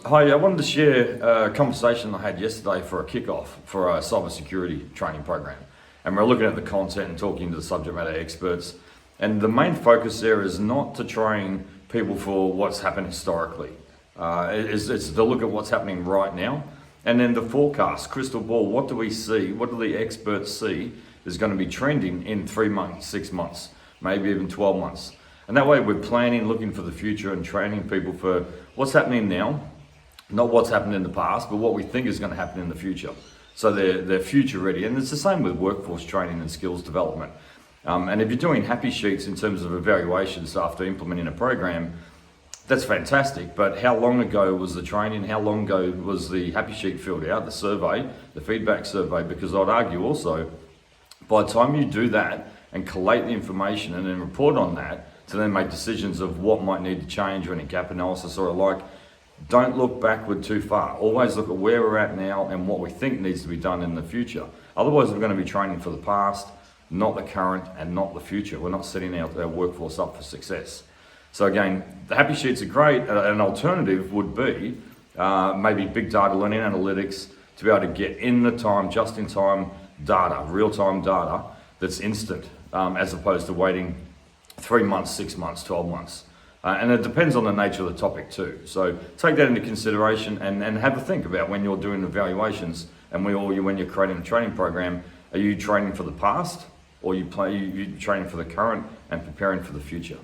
Hi, I wanted to share a conversation I had yesterday for a kickoff for a cybersecurity training program. And we're looking at the content and talking to the subject matter experts. And the main focus there is not to train people for what's happened historically. It's to look at what's happening right now. And then the forecast, crystal ball, what do we see? What do the experts see is going to be trending in 3 months, 6 months, maybe even 12 months. And that way we're planning, looking for the future and training people for what's happening now. Not what's happened in the past, but what we think is going to happen in the future. So they're future ready. And it's the same with workforce training and skills development. And if you're doing happy sheets in terms of evaluations after implementing a program, that's fantastic. But how long ago was the training? How long ago was the happy sheet filled out, the survey, the feedback survey? Because I'd argue also, by the time you do that and collate the information and then report on that, to then make decisions of what might need to change or any gap analysis or alike, don't look backward too far. Always look at where we're at now and what we think needs to be done in the future. Otherwise, we're going to be training for the past, not the current and not the future. We're not setting our workforce up for success. So again, the happy sheets are great. An alternative would be maybe big data learning analytics to be able to get in the time, just in time data, real-time data that's instant, as opposed to waiting 3 months, 6 months, 12 months. And it depends on the nature of the topic too. So take that into consideration and have a think about when you're doing evaluations and when you're creating a training program, are you training for the past or you training for the current and preparing for the future?